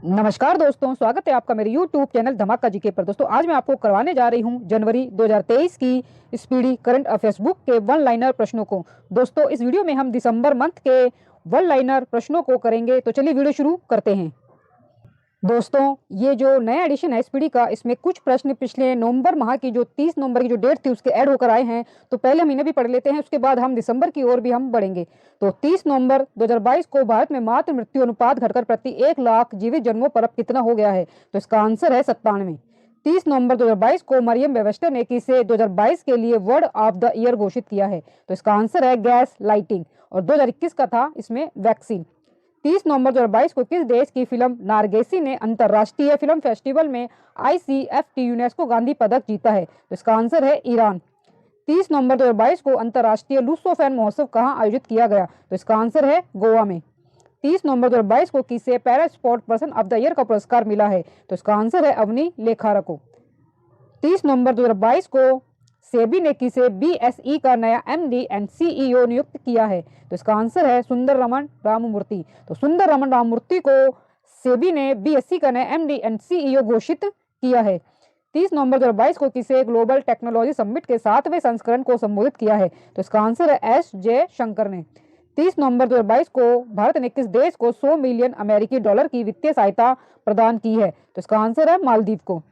नमस्कार दोस्तों, स्वागत है आपका मेरे YouTube चैनल धमाका जीके पर। दोस्तों आज मैं आपको करवाने जा रही हूं जनवरी 2023 की स्पीडी करंट अफेयर्स बुक के वन लाइनर प्रश्नों को। दोस्तों इस वीडियो में हम दिसंबर मंथ के वन लाइनर प्रश्नों को करेंगे, तो चलिए वीडियो शुरू करते हैं। दोस्तों ये जो नया एडिशन है एसपीडी का, इसमें कुछ प्रश्न पिछले नवंबर माह की जो 30 नवंबर की जो डेट थी उसके ऐड होकर आए हैं। तो पहले हम इन्हें भी पढ़ लेते हैं, उसके बाद हम दिसंबर की ओर भी हम बढ़ेंगे। तो 30 नवंबर 2022 को भारत में मातृ मृत्यु अनुपात घटकर प्रति 1 लाख जीवित जन्मों पर अब कितना हो गया है? तो इसका आंसर है 97। 30 नवंबर 2022 को मरियम वेबस्टर ने किसे 2022 के लिए वर्ड ऑफ द ईयर घोषित किया है? तो इसका आंसर है गैस लाइटिंग, और 2021 का था इसमें वैक्सीन। 30 नवंबर 2022 को किस देश की फिल्म नारगेसी ने अंतर्राष्ट्रीय फिल्म फेस्टिवल में ICFT यूनेस्को गांधी पदक जीता है? तो इसका आंसर है ईरान। 30 नवंबर 2022 को अंतर्राष्ट्रीय लुसोफैन महोत्सव कहाँ आयोजित किया गया? तो इसका आंसर है गोवा में। 30 नवंबर 2022 को किसे para sport person of the year का पुरस्कार मिला है? तो इसका आंसर है अवनी लेखारा को। 30 नवंबर 2022 को सेबी ने किसे BSE का नया MD एंड CEO नियुक्त किया है? तो इसका आंसर है सुंदर रमन राममूर्ति। तो सुंदर रमन राममूर्ति को सेबी ने BSE का नया MD एंड CEO घोषित किया है। 30 नवंबर 2022 को किसे ग्लोबल टेक्नोलॉजी समिट के 7वें संस्करण को संबोधित किया है? तो इसका आंसर है S जयशंकर ने। 30 नवंबर 2022 को भारत ने किस देश को 100 मिलियन अमेरिकी डॉलर की वित्तीय सहायता प्रदान की है? तो इसका आंसर है मालदीव को।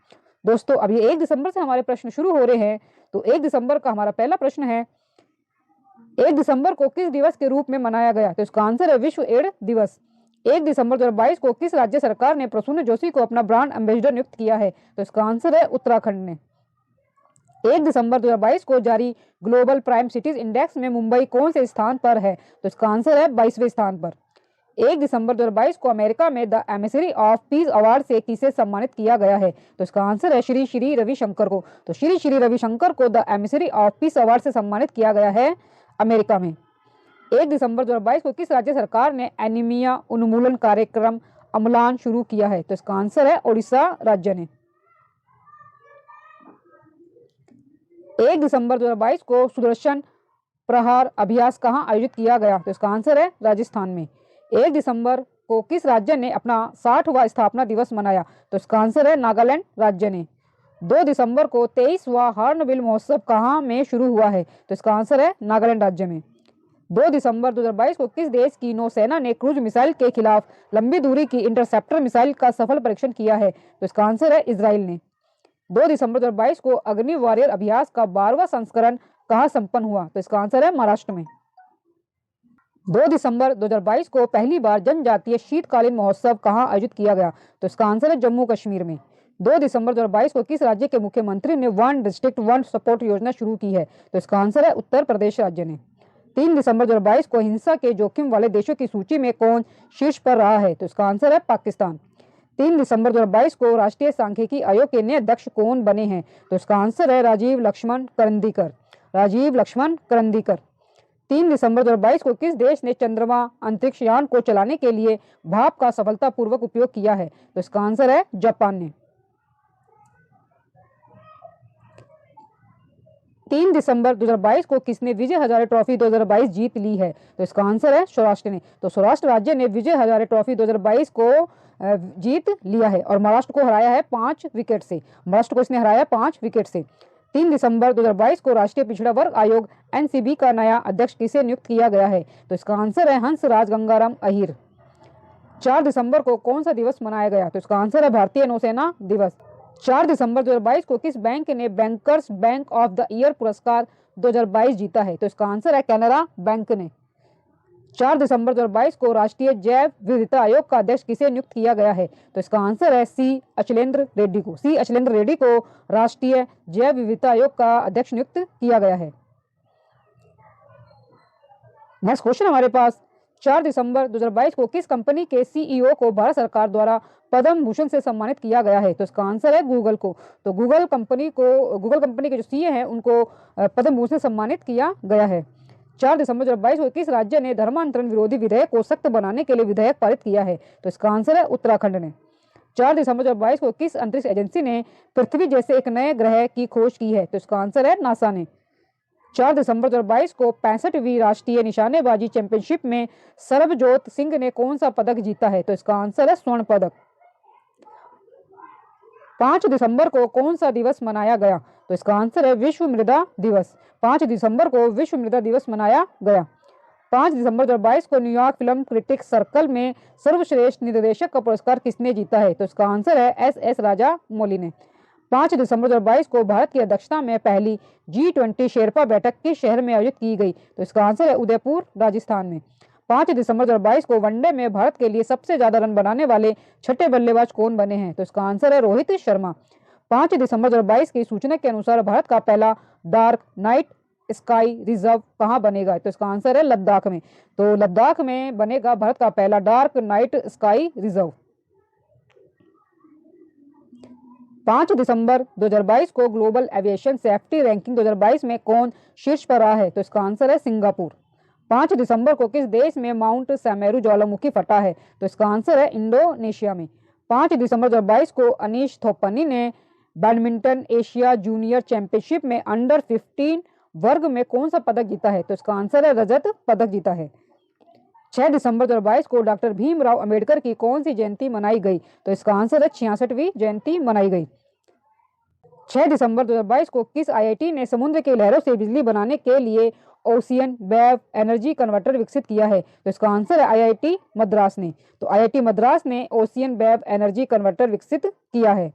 दोस्तों अब ये 1 दिसंबर से हमारे प्रश्न शुरू हो रहे हैं। तो 1 दिसंबर का हमारा पहला प्रश्न है, 1 दिसंबर को किस दिवस के रूप में मनाया गया? तो इसका आंसर है विश्व एड्स दिवस। 1 दिसंबर 2022 को किस राज्य सरकार ने प्रसून जोशी को अपना ब्रांड एम्बेसडर नियुक्त किया है? तो इसका आंसर है उत्तराखंड ने। 1 दिसंबर 2022 को जारी ग्लोबल प्राइम सिटीज इंडेक्स में मुंबई कौन से स्थान पर है? तो इसका आंसर है 22वें स्थान पर। 1 दिसंबर 2022 को अमेरिका में the emissary of peace award से किसे सम्मानित किया गया है? तो इसका आंसर है श्री श्री रविशंकर को। तो श्री श्री रविशंकर को the emissary of peace award से सम्मानित किया गया है अमेरिका में। 1 दिसंबर 2022 को किस राज्य सरकार ने एनीमिया उन्मूलन कार्यक्रम अमलान शुरू किया है? तो इसका आंसर है ओडिशा राज्य ने। 1 दिसंबर 2022 को सुदर्शन प्रहार अभ्यास कहाँ आयोजित किया गया? तो इसका आंसर है राजस्थान में। 1 दिसंबर को किस राज्य ने अपना 60वां स्थापना दिवस मनाया? तो इसका आंसर है नागालैंड राज्य ने। 2 दिसंबर को 23वां हॉर्नबिल महोत्सव कहाँ में शुरू हुआ है? तो इसका आंसर है नागालैंड राज्य में। 2 दिसंबर 2022 को किस देश की नौसेना ने क्रूज मिसाइल के खिलाफ लंबी दूरी की इंटरसेप्टर मिसाइल का सफल परीक्षण किया है? तो इसका आंसर है इजराइल ने। 2 दिसंबर 2022 को अग्नि वॉरियर अभ्यास का 12वां संस्करण कहाँ संपन्न हुआ? तो इसका आंसर है महाराष्ट्र में। 2 दिसंबर 2022 को पहली बार जनजातीय शीतकालीन महोत्सव कहाँ आयोजित किया गया? तो इसका आंसर है जम्मू कश्मीर में। 2 दिसंबर 2022 को किस राज्य के मुख्यमंत्री ने वन डिस्ट्रिक्ट वन सपोर्ट योजना शुरू की है? तो इसका आंसर है उत्तर प्रदेश राज्य ने। 3 दिसंबर 2022 को हिंसा के जोखिम वाले देशों की सूची में कौन शीर्ष पर रहा है? तो इसका आंसर है पाकिस्तान। 3 दिसंबर 2022 को राष्ट्रीय सांख्यिकी आयोग के नए अध्यक्ष कौन बने हैं? तो इसका आंसर है राजीव लक्ष्मण करंदीकर। राजीव लक्ष्मण करंदीकर। 3 दिसंबर 2022 को किस देश ने चंद्रमा अंतरिक्ष यान को चलाने के लिए भाप का सफलतापूर्वक उपयोग किया है? तो इसका आंसर है जापान ने। 3 दिसंबर 2022 को किसने विजय हजारे ट्रॉफी 2022 जीत ली है? तो इसका आंसर है सौराष्ट्र ने। तो सौराष्ट्र राज्य ने विजय हजारे ट्रॉफी 2022 को जीत लिया है और महाराष्ट्र को हराया है 5 विकेट से। महाराष्ट्र को इसने हराया 5 विकेट से। 3 दिसंबर 2022 को राष्ट्रीय पिछड़ा वर्ग आयोग NCB का नया अध्यक्ष किसे नियुक्त किया गया है? तो इसका आंसर है हंसराज गंगाराम अहिर। 4 दिसंबर को कौन सा दिवस मनाया गया? तो इसका आंसर है भारतीय नौसेना दिवस। 4 दिसंबर 2022 को किस बैंक ने bankers bank of the year पुरस्कार 2022 जीता है? तो इसका आंसर है कैनरा बैंक ने। 4 दिसंबर 2022 को राष्ट्रीय जैव विविधता आयोग का अध्यक्ष किसे नियुक्त किया गया है? तो इसका आंसर है C अचलेंद्र रेड्डी को। C अचलेंद्र रेड्डी को राष्ट्रीय जैव विविधता आयोग का अध्यक्ष नियुक्त किया गया है। नेक्स्ट क्वेश्चन हमारे पास, 4 दिसंबर 2022 को किस कंपनी के CEO को भारत सरकार द्वारा पद्म भूषण से सम्मानित किया गया है? तो इसका आंसर है गूगल को। तो गूगल कंपनी के जो CEO हैं उनको पद्म भूषण से सम्मानित किया गया है। 4 दिसंबर 2022 को किस राज्य ने धर्मांतरण विरोधी विधेयक को सख्त बनाने के लिए विधेयक पारित किया है? तो इसका आंसर है उत्तराखंड ने। 4 दिसंबर 2022 को किस अंतरिक्ष एजेंसी ने पृथ्वी जैसे एक नए ग्रह की खोज की है? तो इसका आंसर है नासा ने। 4 दिसंबर 2022 को 65वीं राष्ट्रीय निशानेबाजी चैंपियनशिप में सरबजोत सिंह ने कौन सा पदक जीता है? तो इसका आंसर है स्वर्ण पदक। 5 दिसंबर को कौन सा दिवस मनाया गया? तो इसका आंसर है विश्व मृदा दिवस। 5 दिसंबर को विश्व मृदा दिवस मनाया गया। 5 दिसंबर 2022 को न्यूयॉर्क फिल्म क्रिटिक्स सर्कल में सर्वश्रेष्ठ निर्देशक का पुरस्कार किसने जीता है? तो इसका आंसर है एस राजामौली ने। 5 दिसंबर 2022 को भारत की अध्यक्षता में पहली G20 शेरपा बैठक किस शहर में आयोजित की गई? तो इसका आंसर है उदयपुर, राजस्थान में। 5 दिसंबर 2022 को वनडे में भारत के लिए सबसे ज्यादा रन बनाने वाले छठे बल्लेबाज कौन बने हैं? तो इसका आंसर है रोहित शर्मा। 5 दिसंबर 2022 की सूचना के अनुसार भारत का पहला डार्क नाइट स्काई रिजर्व कहाँ बनेगा? तो इसका आंसर है लद्दाख में। तो लद्दाख में बनेगा भारत का पहला डार्क नाइट स्काई रिजर्व। 5 दिसंबर 2022 को ग्लोबल एविएशन सेफ्टी रैंकिंग 2022 में कौन शीर्ष पर रहा है? तो इसका आंसर है सिंगापुर। 5 दिसंबर को किस देश में माउंट सेमेरू ज्वालामुखी फटा है? तो इसका आंसर है इंडोनेशिया में। 5 दिसंबर 2022 को अनीश थोपनी ने बैडमिंटन एशिया जूनियर चैंपियनशिप में अंडर 15 वर्ग में कौन सा पदक जीता है? तो इसका आंसर है रजत पदक जीता है। 6 दिसंबर 2022 को डॉक्टर भीमराव अंबेडकर की कौन सी जयंती मनाई गई? तो इसका आंसर है 66वीं जयंती मनाई गई। 6 दिसंबर 2022 को किस आईआईटी ने समुद्र की लहरों से बिजली बनाने के लिए ओशियन वेव एनर्जी कन्वर्टर विकसित किया है? तो इसका आंसर है आईआईटी मद्रास ने। तो आईआईटी मद्रास ने ओशियन वेव एनर्जी कन्वर्टर विकसित किया है।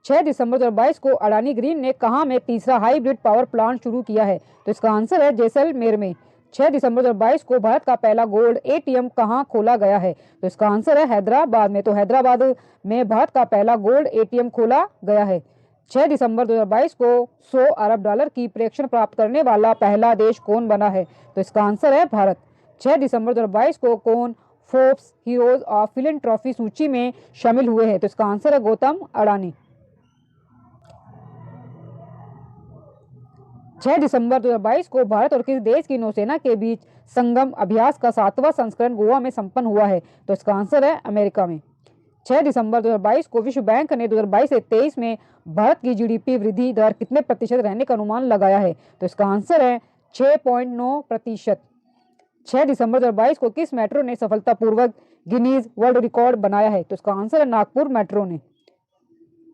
6 दिसंबर 2022 को अडानी ग्रीन ने कहां में तीसरा हाइब्रिड पावर प्लांट शुरू किया है? तो इसका आंसर है जैसलमेर में। 6 दिसंबर 2022 को भारत का पहला गोल्ड एटीएम कहां खोला गया है? तो इसका आंसर है हैदराबाद में। तो हैदराबाद में भारत का पहला गोल्ड एटीएम खोला गया है। 6 दिसंबर 2022 को 100 अरब डॉलर की प्रेक्षण प्राप्त करने वाला पहला देश कौन बना है? तो इसका आंसर है भारत। 6 दिसंबर 2022 को कौन फोर्ब्स हीरोज ऑफ फिलैंथ्रोपी सूची में शामिल हुए हैं? तो इसका आंसर है गौतम अडानी। 6 दिसंबर 2022 को भारत और किस देश की नौसेना के बीच संगम अभ्यास का 7वां संस्करण गोवा में संपन्न हुआ है? तो इसका आंसर है अमेरिका में। 6 दिसंबर 2022 को विश्व बैंक ने 2022 से 23 में भारत की जीडीपी वृद्धि दर कितने प्रतिशत रहने का अनुमान लगाया है? तो इसका आंसर है 6.9%। 6 दिसंबर 2022 को किस मेट्रो ने सफलतापूर्वक गिनीज वर्ल्ड रिकॉर्ड बनाया है? तो इसका आंसर है नागपुर मेट्रो ने।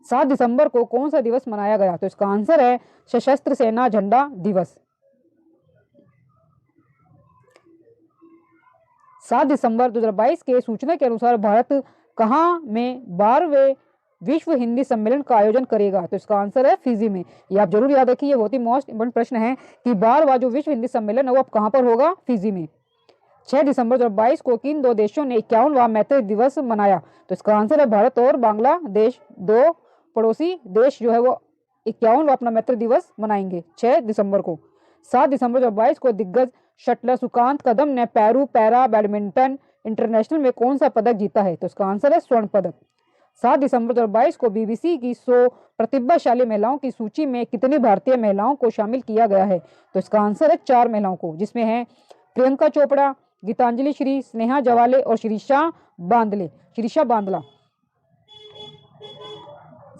7 दिसंबर को कौन सा दिवस मनाया गया? तो इसका आंसर है सशस्त्र सेना झंडा दिवस। 7 दिसंबर 2022 के सूचना के अनुसार भारत कहां में 12वें विश्व हिंदी सम्मेलन का आयोजन करेगा? तो इसका आंसर है फिजी में। ये आप जरूर याद रखिए, बहुत ही मोस्ट इंपोर्टेंट प्रश्न है कि 12वां जो विश्व हिंदी सम्मेलन है वो अब कहां पर होगा? फिजी में। 6 दिसंबर 2022 को किन दो देशों ने 51वां मैत्री दिवस मनाया? तो इसका आंसर है भारत और बांग्लादेश। दो पड़ोसी देश जो है वो 51वां अपना मैत्री दिवस मनाएंगे 6 दिसंबर को। 7 दिसंबर 2022 को दिग्गज शटलर सुकांत कदम ने पेरू पैरा बैडमिंटन इंटरनेशनल में कौन सा पदक जीता है? तो इसका आंसर है स्वर्ण पदक। 7 दिसंबर 2022 को बीबीसी की 100 प्रतिभाशाली महिलाओं की सूची में कितनी भारतीय महिलाओं को शामिल किया गया है? तो इसका आंसर है 4 महिलाओं को, जिसमें है प्रियंका चोपड़ा, गीतांजलि श्री, स्नेहा जवाले और शिरीषा बांदला।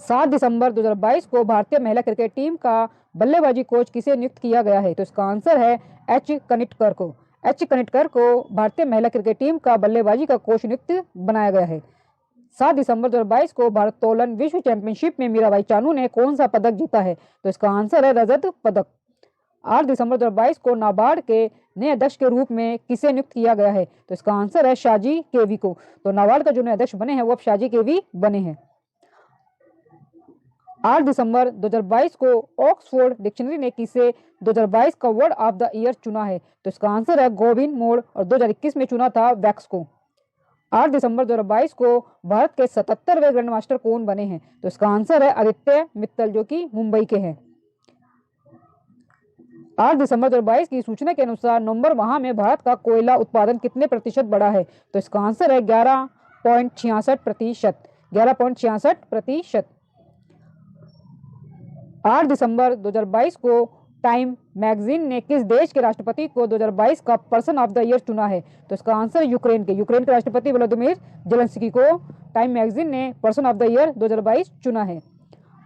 7 दिसंबर 2022 को भारतीय महिला क्रिकेट टीम का बल्लेबाजी कोच किसे नियुक्त किया गया है? तो इसका आंसर है एच कनिटकर को। एच कनिटकर को भारतीय महिला क्रिकेट टीम का बल्लेबाजी का कोच नियुक्त बनाया गया है। 7 दिसंबर 2022 को भारोत्तोलन विश्व चैंपियनशिप में मीराबाई चानू ने कौन सा पदक जीता है? तो इसका आंसर है रजत पदक। 8 दिसंबर 2022 को नाबार्ड के नए अध्यक्ष के रूप में किसे नियुक्त किया गया है? तो इसका आंसर है शाजी केवी को। तो नाबार्ड का जो नए अध्यक्ष बने हैं वो अब शाजी केवी बने हैं। 8 दिसंबर 2022 को ऑक्सफोर्ड डिक्शनरी ने किसे 2022 का वर्ड ऑफ द ईयर चुना है? तो इसका आंसर है गोविंद मोड़ और 2021 में चुना था वैक्स को। 8 दिसंबर 2022 को भारत के 77वें ग्रैंड मास्टर कौन बने हैं? तो इसका आंसर है आदित्य मित्तल, जो कि मुंबई के हैं। 8 दिसंबर 2022 की सूचना के अनुसार नवंबर माह में भारत का कोयला उत्पादन कितने प्रतिशत बढ़ा है? तो इसका आंसर है 11.66%। 11.66%। 8 दिसंबर 2022 को टाइम मैगजीन ने किस देश के राष्ट्रपति को 2022 का पर्सन ऑफ द ईयर चुना है? तो इसका आंसर है यूक्रेन के राष्ट्रपति व्लादिमीर जेलेंस्की को टाइम मैगजीन ने पर्सन ऑफ द ईयर 2022 चुना है।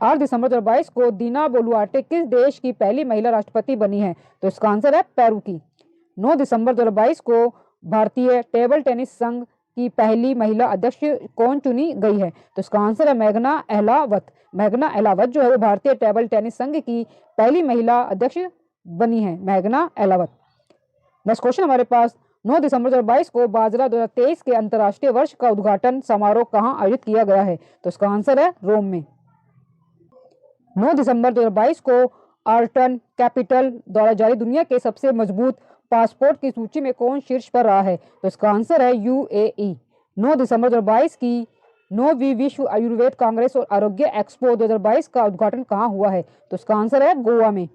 8 दिसंबर 2022 को दीना बोलुआर्टे किस देश की पहली महिला राष्ट्रपति बनी है? तो इसका आंसर है पेरू की। 9 दिसंबर 2022 को भारतीय टेबल टेनिस संघ की पहली महिला अध्यक्ष कौन चुनी गई है? तो इसका आंसर है मेघना अहलावत। मेघना अहलावत जो है वो भारतीय टेबल टेनिस संघ की पहली महिला अध्यक्ष बनी है, मेघना अहलावत। नेक्स्ट क्वेश्चन हमारे पास, 9 दिसंबर 2022 को बाजरा 2023 के अंतर्राष्ट्रीय वर्ष का उद्घाटन समारोह कहाँ आयोजित किया गया है? तो इसका आंसर है रोम में। 9 दिसंबर 2022 को आर्टन कैपिटल द्वारा जारी दुनिया के सबसे मजबूत पासपोर्ट की सूची में कौन शीर्ष पर रहा है? तो इसका आंसर है यूएई। 9 दिसंबर 2022 की 9वीं विश्व आयुर्वेद कांग्रेस और आरोग्य एक्सपो 2022 का उद्घाटन कहाँ हुआ है? तो इसका आंसर है गोवा में।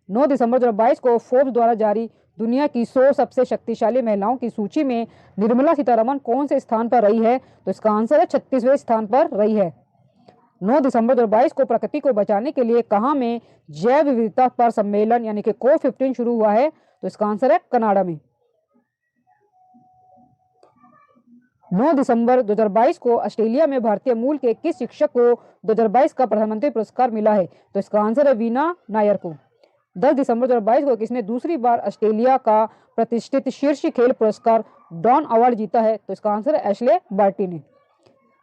9 दिसंबर 2022 को फोर्ब्स द्वारा जारी दुनिया की 100 सबसे शक्तिशाली महिलाओं की सूची में निर्मला सीतारमण कौन से स्थान पर रही है? तो इसका आंसर है 36वें स्थान पर रही है। 9 दिसंबर 2022 को प्रकृति को बचाने के लिए कहाँ में जैव विविधता पर सम्मेलन यानी कि COP15 शुरू हुआ है? तो इसका आंसर है कनाडा में। 9 दिसंबर 2022 को ऑस्ट्रेलिया में भारतीय मूल के किस शिक्षक को 2022 का प्रधानमंत्री पुरस्कार मिला है? तो इसका आंसर है वीना नायर को। 10 दिसंबर 2022 को किसने दूसरी बार ऑस्ट्रेलिया का प्रतिष्ठित शीर्ष खेल पुरस्कार डॉन अवार्ड जीता है? तो इसका आंसर है एशले बार्टी ने।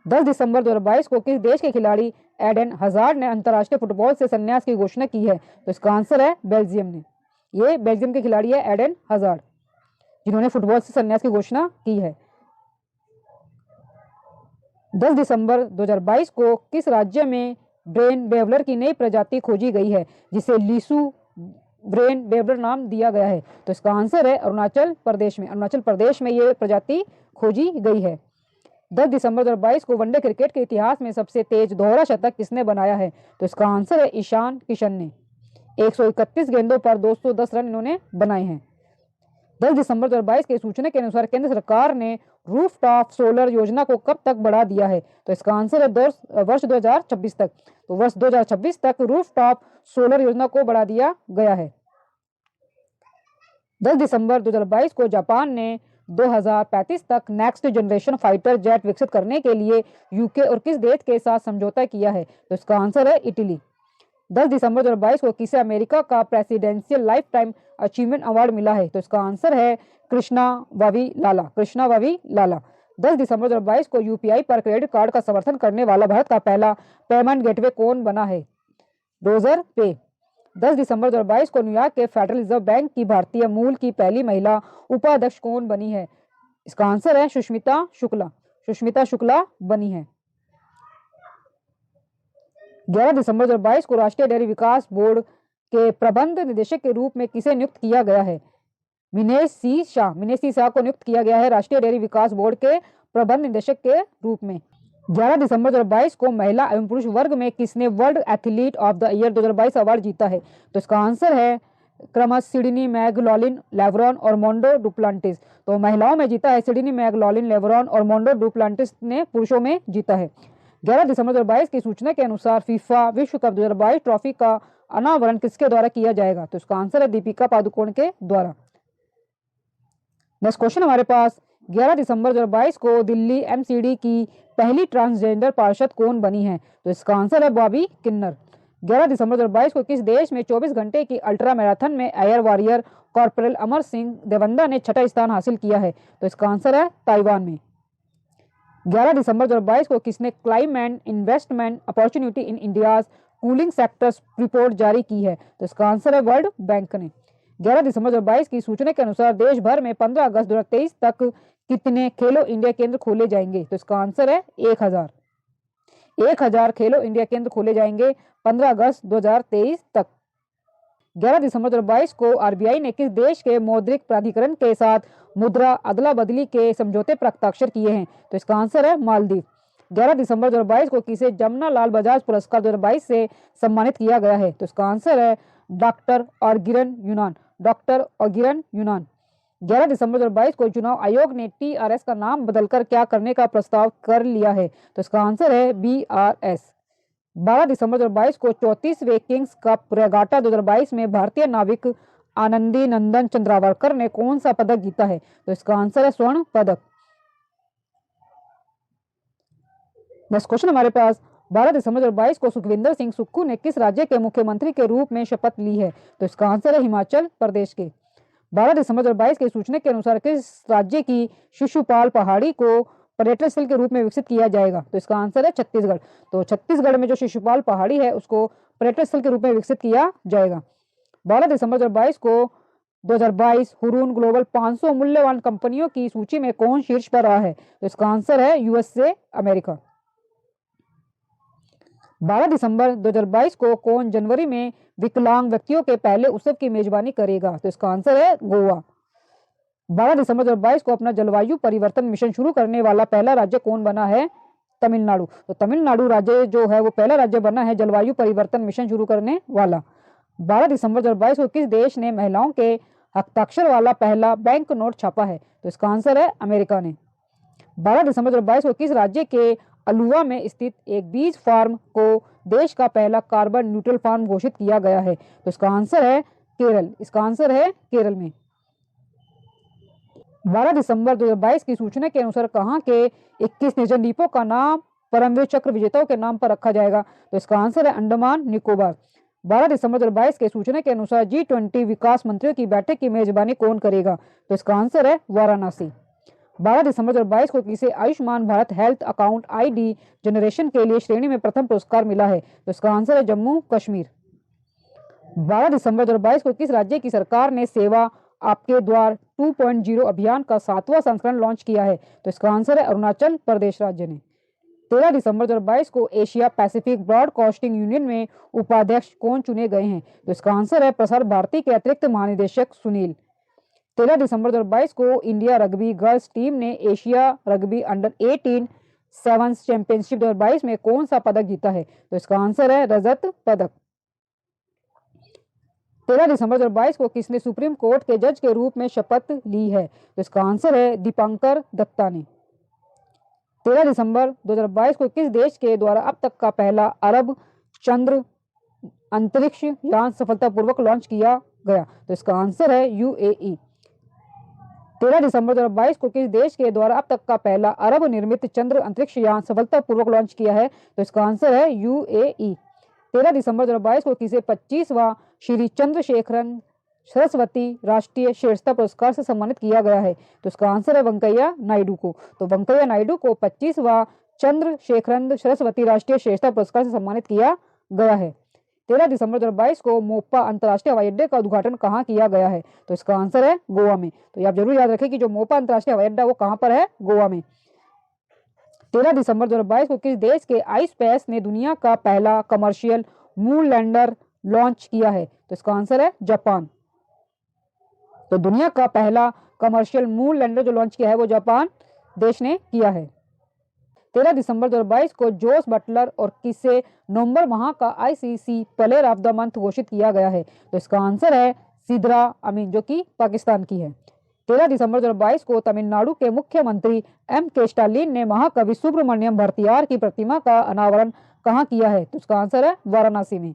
10 दिसंबर 2022 को किस देश के खिलाड़ी एडन हजार्ड ने अंतर्राष्ट्रीय फुटबॉल से संन्यास की घोषणा की है? तो इसका आंसर है बेल्जियम ने। ये बेल्जियम के खिलाड़ी है एडन हजार्ड, जिन्होंने फुटबॉल से संन्यास की घोषणा की है। 10 दिसंबर 2022 को किस राज्य में ब्रेन बेवलर की नई प्रजाति खोजी गई है, जिसे लीसू ब्रेन बेवलर नाम दिया गया है? तो इसका आंसर है अरुणाचल प्रदेश में। अरुणाचल प्रदेश में ये प्रजाति खोजी गई है। 10 दिसंबर 2022 को वनडे क्रिकेट के इतिहास में सबसे तेज दोहरा शतक किसने बनाया है? तो इसका आंसर है ईशान किशन ने। 131 गेंदों पर 210 रन इन्होंने बनाए हैं। 10 दिसंबर 2022 के सूचना के अनुसार केंद्र सरकार ने रूफटॉप सोलर योजना को कब तक बढ़ा दिया है? तो इसका आंसर है वर्ष 2026 तक। तो वर्ष 2026 तक रूफटॉप सोलर योजना को बढ़ा दिया गया है। 10 दिसंबर 2022 को जापान ने 2035 तक नेक्स्ट जनरेशन फाइटर जेट विकसित करने के लिए यूके और किस देश के साथ समझौता किया है? तो इसका आंसर है इटली। 10 दिसंबर 2022 को किसे अमेरिका का presidential life time achievement award मिला है? तो इसका आंसर है कृष्णा वावी लाला। 10 दिसंबर 2022 को यूपीआई पर क्रेडिट कार्ड का समर्थन करने वाला भारत का पहला पेमेंट गेटवे कौन बना है? रोजर पे। 10 दिसंबर 2022 को न्यूयॉर्क के फेडरल रिजर्व बैंक की भारतीय मूल की पहली महिला उपाध्यक्ष कौन बनी है? इसका आंसर है सुष्मिता शुक्ला बनी है। 11 दिसंबर 2022 को राष्ट्रीय डेयरी विकास बोर्ड के प्रबंध निदेशक के रूप में किसे नियुक्त किया गया है? मिनेश सी शाह को नियुक्त किया गया है राष्ट्रीय डेयरी विकास बोर्ड के प्रबंध निदेशक के रूप में। 11 दिसंबर 2022 को महिला एवं पुरुष वर्ग में किसने world athlete of the year 2022 award जीता है? तो इसका आंसर है क्रमशः सिडनी मैगलॉलिन लेवरॉन और मोंडो डुप्लांटिस। तो महिलाओं में जीता है सिडनी मैगलॉलिन लेवरॉन और मोंडो डुप्लांटिस ने पुरुषों में जीता है। 11 दिसंबर 2022 की सूचना के अनुसार फीफा विश्व कप 2022 ट्रॉफी का अनावरण किसके द्वारा किया जाएगा? तो इसका आंसर है दीपिका पादुकोण के द्वारा। नेक्स्ट क्वेश्चन हमारे पास, 11 दिसंबर 2022 को दिल्ली एमसीडी की पहली ट्रांसजेंडर पार्षद कौन बनी है? तो इसका आंसर है बॉबी किन्नर। 11 दिसंबर 2022 को किस देश में 24 घंटे की अल्ट्रा मैराथन में air warrior corporal Amar Singh Devanda ने 6ठा स्थान हासिल किया है? तो इसका आंसर है ताइवान में। 11 दिसंबर 2022 को किसने climate investment opportunity in India's cooling sectors report जारी की है? तो इसका आंसर है वर्ल्ड बैंक ने। 11 दिसंबर 2022 की सूचना के अनुसार देश भर में 15 अगस्त 2023 तक कितने खेलो इंडिया केंद्र खोले जाएंगे? तो इसका आंसर है 1000 खेलो इंडिया केंद्र खोले जाएंगे 15 अगस्त 2023 तक। 11 दिसंबर 2022 को आरबीआई ने किस देश के मौद्रिक प्राधिकरण के साथ मुद्रा अदला बदली के समझौते पर हस्ताक्षर किए हैं? तो इसका आंसर है मालदीव। 11 दिसंबर 2022 को किसे जमुना लाल बजाज पुरस्कार 2022 से सम्मानित किया गया है? तो इसका आंसर है डॉक्टर ऑगिरन यूनान। 11 दिसंबर 2022 को चुनाव आयोग ने टीआरएस का नाम बदलकर क्या करने का प्रस्ताव कर लिया है? तो इसका आंसर है बीआरएस। 12 दिसंबर 2022 को 34वें किंग्स कप रेगाटा 2022 में भारतीय नाविक आनंदी नंदन चंद्रावरकर ने कौन सा पदक जीता है? तो इसका आंसर है स्वर्ण पदक। नेक्स्ट क्वेश्चन हमारे पास, 12 दिसंबर 2022 को सुखविंदर सिंह सुक्खू ने किस राज्य के मुख्यमंत्री के रूप में शपथ ली है? तो इसका आंसर है हिमाचल प्रदेश के। 12 दिसंबर 2022 की सूचना के अनुसार किस राज्य की शिशुपाल पहाड़ी को पर्यटन स्थल के रूप में विकसित किया जाएगा? तो इसका आंसर है छत्तीसगढ़। तो छत्तीसगढ़ में जो शिशुपाल पहाड़ी है उसको पर्यटन स्थल के रूप में विकसित किया जाएगा। 12 दिसंबर 2022 हुरून ग्लोबल 500 मूल्यवान कंपनियों की सूची में कौन शीर्ष पर रहा है? तो इसका आंसर है यूएसए अमेरिका। 12 दिसंबर 2022 को कौन जनवरी में विकलांग व्यक्तियों के पहले उत्सव की मेजबानी करेगा? तो इसका आंसर है गोवा। 12 दिसंबर 2022 को अपना जलवायु परिवर्तन मिशन शुरू करने वाला पहला राज्य कौन बना है? तमिलनाडु। तो तमिलनाडु राज्य जो है वो पहला राज्य बना है जलवायु परिवर्तन मिशन शुरू करने वाला। 12 दिसंबर 2022 को किस देश ने महिलाओं के हस्ताक्षर वाला पहला बैंक नोट छापा है? तो इसका आंसर है अमेरिका ने। 12 दिसंबर 2022 को किस राज्य के अलुवा में स्थित एक बीज फार्म को देश का पहला कार्बन न्यूट्रल फार्म घोषित किया गया है? तो इसका आंसर है केरल। इसका आंसर है केरल में। 12 दिसंबर 2022 की सूचना के अनुसार कहां के 21 निर्जन द्वीपों का नाम परमवीर चक्र विजेताओं के नाम पर रखा जाएगा? तो इसका आंसर है अंडमान निकोबार। 12 दिसंबर 2022 के सूचना के अनुसार G20 विकास मंत्रियों की बैठक की मेजबानी कौन करेगा? तो इसका आंसर है वाराणसी। 12 दिसंबर 2022 को किसे Ayushman Bharat health account ID generation के लिए श्रेणी में प्रथम पुरस्कार मिला है? तो इसका आंसर है जम्मू कश्मीर। 12 दिसंबर 2022 को किस राज्य की सरकार ने सेवा आपके द्वार 2.0 अभियान का 7वां संस्करण लॉन्च किया है? तो इसका आंसर है अरुणाचल प्रदेश राज्य ने। 13 दिसंबर 2022 को एशिया पैसिफिक ब्रॉडकास्टिंग यूनियन में उपाध्यक्ष कौन चुने गए हैं? तो इसका आंसर है प्रसार भारती के अतिरिक्त महानिदेशक सुनील। 13 दिसंबर 2022 को इंडिया रग्बी गर्ल्स टीम ने Asia rugby under 18 sevens championship 2022 में कौन सा पदक जीता है? तो इसका आंसर है रजत पदक। 13 दिसंबर 2022 को किसने सुप्रीम कोर्ट के जज के रूप में शपथ ली है? तो इसका आंसर है दीपांकर दत्ता ने। 13 दिसंबर 2022 को किस देश के द्वारा अब तक का पहला अरब चंद्र अंतरिक्ष यान सफलतापूर्वक लॉन्च किया गया? तो इसका आंसर है UAE। 13 दिसंबर 2022 को किस देश के द्वारा अब तक का पहला अरब निर्मित चंद्र अंतरिक्ष यान सफलतापूर्वक लॉन्च किया है? तो इसका आंसर है UAE। 13 दिसंबर 2022 को किसे 25वां श्री चंद्रशेखरन सरस्वती राष्ट्रीय श्रेष्ठता पुरस्कार से सम्मानित किया गया है? तो इसका आंसर है वेंकैया नायडू को। तो वेंकैया नायडू को 25वां चंद्रशेखरन सरस्वती राष्ट्रीय श्रेष्ठता पुरस्कार से सम्मानित किया गया है। 13 दिसंबर 2022 को मोपा अंतर्राष्ट्रीय हवाई अड्डे का उद्घाटन कहाँ किया गया है? तो इसका आंसर है गोवा में। तो ये आप जरूर याद रखें कि जो मोपा अंतर्राष्ट्रीय हवाई अड्डा वो कहाँ पर है? गोवा में। 13 दिसंबर 2022 को किस देश के आईस्पेस ने दुनिया का पहला कमर्शियल मून लैंडर लॉन्च किया है? तो इसका आंसर है जापान। तो दुनिया का पहला कमर्शियल मून लैंडर जो लॉन्च किया है वो जापान देश ने किया है। 13 दिसंबर 2022 को जोस बटलर और किसे नवंबर माह का ICC player of the month घोषित किया गया है? तो इसका आंसर है सिद्रा अमीन जो कि पाकिस्तान की है। 13 दिसंबर 2022 को तमिलनाडु के मुख्यमंत्री M.K. स्टालिन ने महाकवि सुब्रमण्यम भारतीयार की प्रतिमा का अनावरण कहाँ किया है? तो इसका आंसर है वाराणसी में।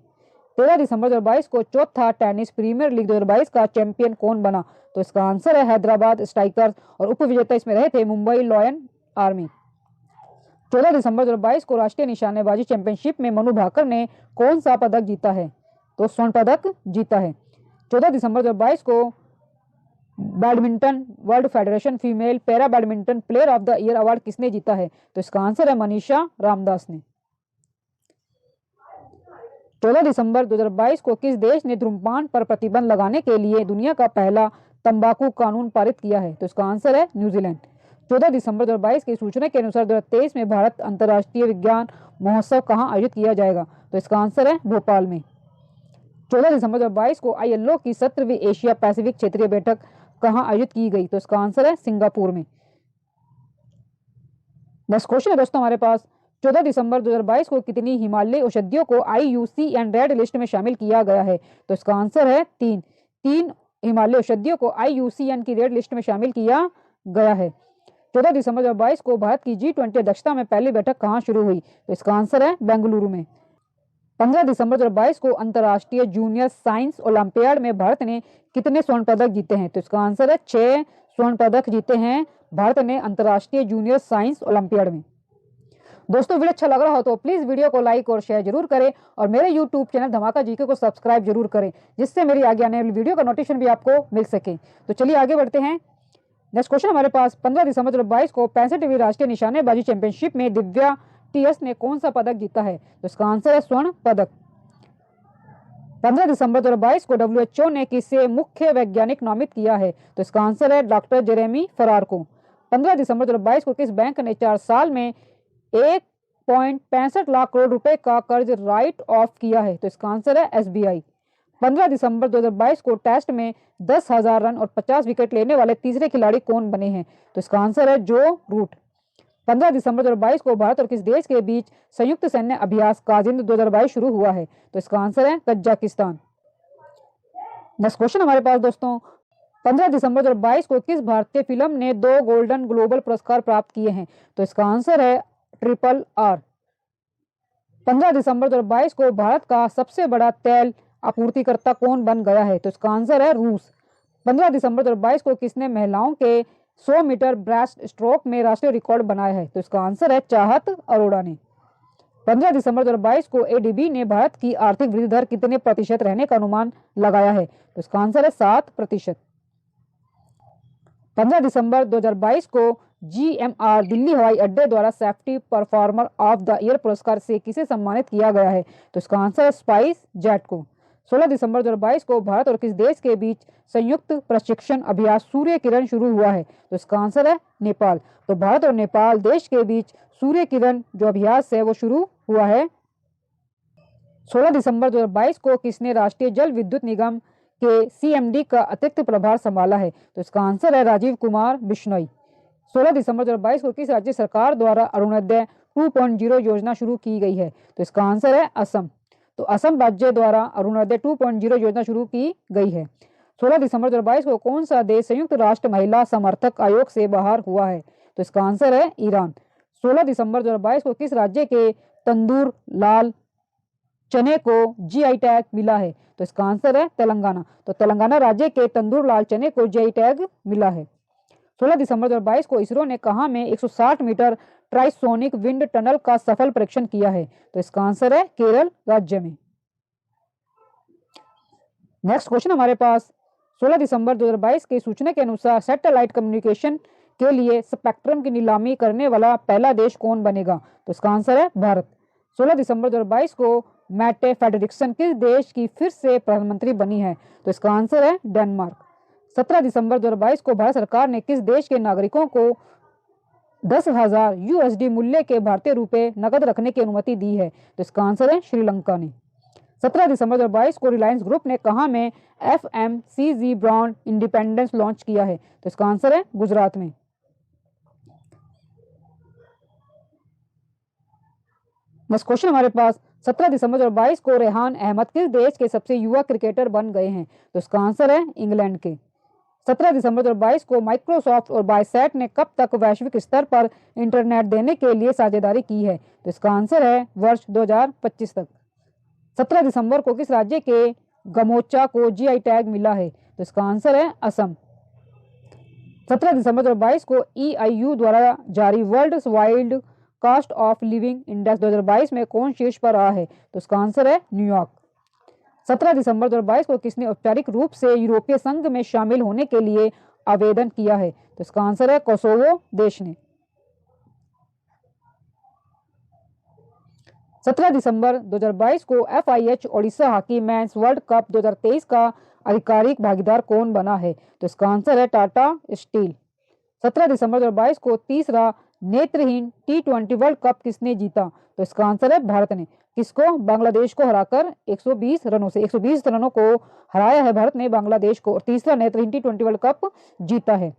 13 दिसंबर 2022 को चौथा टेनिस प्रीमियर लीग 2022 का चैंपियन कौन बना? तो इसका आंसर है हैदराबाद स्ट्राइकर्स और उपविजेता इसमें रहे थे मुंबई लॉयन आर्मी। 14 दिसंबर 2022 को राष्ट्रीय निशानेबाजी चैंपियनशिप में मनु भाकर ने कौन सा पदक जीता है? तो स्वर्ण पदक जीता है। 14 दिसंबर 2022 को badminton world federation female para badminton player of the year award किसने जीता है? तो इसका आंसर है मनीषा रामदास ने। 14 दिसंबर 2022 को किस देश ने धूम्रपान पर प्रतिबंध लगाने के लिए दुनिया का पहला तंबाकू कानून पारित किया है? तो इसका आंसर है न्यूजीलैंड। 14 दिसंबर 2022 की सूचना के अनुसार 2023 में भारत अंतर्राष्ट्रीय विज्ञान महोत्सव कहाँ आयोजित किया जाएगा? तो इसका आंसर है भोपाल में। 14 दिसंबर 2022 को ILO की 17वीं एशिया पैसिफिक क्षेत्रीय बैठक कहाँ आयोजित की गई? तो इसका आंसर है सिंगापुर में। नेक्स्ट क्वेश्चन है दोस्तों हमारे पास, 14 दिसंबर 2022 को कितनी हिमालयी औषधियों को IUCN रेड लिस्ट में शामिल किया गया है? तो इसका आंसर है 3 हिमालयी औषधियों को IUCN की रेड लिस्ट में शामिल किया गया है। 14 दिसंबर 2022 को भारत की G20 अध्यक्षता में पहली बैठक कहाँ शुरू हुई? तो इसका आंसर है बेंगलुरु में। 15 दिसंबर 2022 को अंतर्राष्ट्रीय जूनियर साइंस ओलंपियाड में भारत ने कितने स्वर्ण पदक जीते हैं? तो इसका आंसर है 6 स्वर्ण पदक जीते हैं भारत ने अंतर्राष्ट्रीय जूनियर साइंस ओलंपियाड में। दोस्तों वीडियो अच्छा लग रहा हो तो प्लीज वीडियो को लाइक और शेयर जरूर करें और मेरे यूट्यूब चैनल धमाका जीके को सब्सक्राइब जरूर करें जिससे मेरी आगे आने वाली वीडियो का नोटिफिकेशन भी आपको मिल सके। तो चलिए आगे बढ़ते हैं। नेक्स्ट क्वेश्चन हमारे पास 15 दिसंबर 2022 को 65वीं राष्ट्रीय निशानेबाजी चैंपियनशिप में दिव्या टीएस ने कौन सा पदक जीता है? तो इसका आंसर है स्वर्ण पदक। 15 दिसंबर 2022 को WHO ने किसे मुख्य वैज्ञानिक नामित किया है? तो इसका आंसर है डॉक्टर जेरेमी फरार को। 15 दिसंबर 2022 को किस बैंक ने 4 साल में 1.65 लाख करोड़ रुपए का कर्ज राइट ऑफ किया है? तो इसका आंसर है SBI। 15 दिसंबर 2022 को टेस्ट में 10,000 रन और 50 विकेट लेने वाले तीसरे खिलाड़ी कौन बने हैं? तो इसका आंसर है जो रूट। 15 दिसंबर 2022 को भारत और किस देश के बीच संयुक्त सैन्य अभ्यास काजिंद 2022 शुरू हुआ है? तो इसका आंसर है कजाकिस्तान। नेक्स्ट क्वेश्चन हमारे पास दोस्तों 15 दिसंबर 2022 को किस भारतीय फिल्म ने 2 गोल्डन ग्लोबल पुरस्कार प्राप्त किए हैं? तो इसका आंसर है RRR। 15 दिसंबर 2022 को भारत का सबसे बड़ा तेल आपूर्तिकर्ता कौन बन गया है? तो इसका आंसर है रूस। 15 दिसंबर 2022 को किसने महिलाओं के 100 मीटर ब्रेस्ट स्ट्रोक में राष्ट्रीय रिकॉर्ड बनाया है? तो इसका आंसर है चाहत अरोड़ा ने। 15 दिसंबर 2022 को ADB ने भारत की आर्थिक वृद्धि दर कितने प्रतिशत रहने का अनुमान लगाया है? तो इसका आंसर है 7%। 15 दिसंबर 2022 को GMR दिल्ली हवाई अड्डे द्वारा safety performer of the year पुरस्कार से किसे सम्मानित किया गया है? तो इसका आंसर है स्पाइस जेट को। 16 दिसंबर 2022 को भारत और किस देश के बीच संयुक्त प्रशिक्षण अभ्यास सूर्य किरण शुरू हुआ है? तो इसका आंसर है नेपाल। तो भारत और नेपाल देश के बीच सूर्य किरण जो अभ्यास है वो शुरू हुआ है। 16 दिसंबर 2022 को किसने राष्ट्रीय जल विद्युत निगम के CMD का अतिरिक्त प्रभार संभाला है? तो इसका आंसर है राजीव कुमार बिश्नोई। 16 दिसंबर 2022 को किस राज्य सरकार द्वारा अरुणोदय 2.0 योजना शुरू की गई है? तो इसका आंसर है असम। तो असम राज्य द्वारा अरुणोदय 2.0 योजना शुरू की गई है। 16 दिसंबर 2022 को कौन सा देश संयुक्त राष्ट्र महिला समर्थक आयोग से बाहर हुआ है? तो इसका आंसर है ईरान। 16 दिसंबर 2022 को किस राज्य के तंदूर लाल चने को GI टैग मिला है? तो इसका आंसर है तेलंगाना। तो तेलंगाना राज्य के तंदूर लाल चने को GI टैग मिला है। 16 दिसंबर 2022 को इसरो ने कहां में 160 मीटर ट्राइसोनिक विंड टनल का सफल परीक्षण किया है? तो इसका आंसर है केरल राज्य में। नेक्स्ट क्वेश्चन हमारे पास 16 दिसंबर 2022 की सूचना के अनुसार सैटेलाइट कम्युनिकेशन के लिए स्पेक्ट्रम की नीलामी करने वाला पहला देश कौन बनेगा? तो इसका आंसर है भारत। 16 दिसंबर 2022 को मैटे फेडरिक्सन किस देश की फिर से प्रधानमंत्री बनी है? तो इसका आंसर है डेनमार्क। 17 दिसंबर 2022 को भारत सरकार ने किस देश के नागरिकों को 10,000 USD मूल्य के भारतीय रुपए नकद रखने की अनुमति दी है? तो इसका आंसर है श्रीलंका ने। 17 दिसंबर 2022 को रिलायंस ग्रुप ने कहां में FMCG ब्रांड इंडिपेंडेंस लॉन्च किया है? तो इसका आंसर है गुजरात में। नेक्स्ट क्वेश्चन हमारे पास 17 दिसंबर 2022 को रेहान अहमद किस देश के सबसे युवा क्रिकेटर बन गए हैं? तो इसका आंसर है इंग्लैंड के। 17 दिसंबर 2022 को माइक्रोसॉफ्ट और बायसेट ने कब तक वैश्विक स्तर पर इंटरनेट देने के लिए साझेदारी की है? तो इसका आंसर है वर्ष 2025 तक। 17 दिसंबर को किस राज्य के गमोचा को GI टैग मिला है? तो इसका आंसर है असम। 17 दिसंबर 2022 को EIU द्वारा जारी world wild cost of living index 2022 में कौन शीर्ष पर रहा है? तो इसका आंसर है न्यूयॉर्क। 17 दिसंबर 2022 को किसने औपचारिक रूप से यूरोपीय संघ में शामिल होने के लिए आवेदन किया है? तो इसका आंसर है कोसोवो देश ने। 17 दिसंबर 2022 को FIH Odisha hockey mains world cup 2023 का आधिकारिक भागीदार कौन बना है? तो इसका आंसर है टाटा स्टील। 17 दिसंबर 2022 को तीसरा नेत्रहीन T20 वर्ल्ड कप किसने जीता? तो इसका आंसर है भारत ने। किसको? बांग्लादेश को हराकर 120 रनों से 120 रनों को हराया है भारत ने बांग्लादेश को और तीसरा नेत्रहीन T20 वर्ल्ड कप जीता है।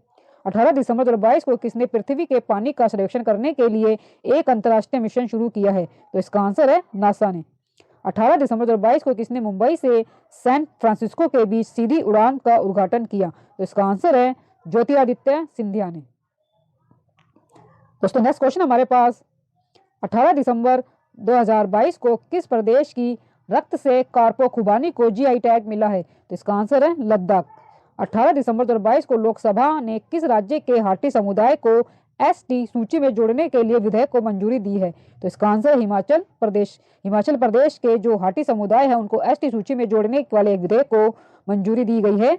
18 दिसंबर 2022 को किसने पृथ्वी के पानी का सर्वेक्षण करने के लिए एक अंतर्राष्ट्रीय मिशन शुरू किया है? तो इसका आंसर है नासा ने। 18 दिसंबर 2022 को किसने मुंबई से सैन फ्रांसिस्को के बीच सीधी उड़ान का उद्घाटन किया? तो इसका आंसर है ज्योतिरादित्य सिंधिया ने। दोस्तों नेक्स्ट क्वेश्चन हमारे पास 18 दिसंबर 2022 को किस प्रदेश की रक्त से कार्पो खुबानी को GI टैग मिला है? तो इसका आंसर है लद्दाख। 18 दिसंबर 2022 को लोकसभा ने किस राज्य के हाटी समुदाय को ST सूची में जोड़ने के लिए विधेयक को मंजूरी दी है? तो इसका आंसर है हिमाचल प्रदेश। हिमाचल प्रदेश के जो हाटी समुदाय है उनको ST सूची में जोड़ने वाले विधेयक को मंजूरी दी गई है।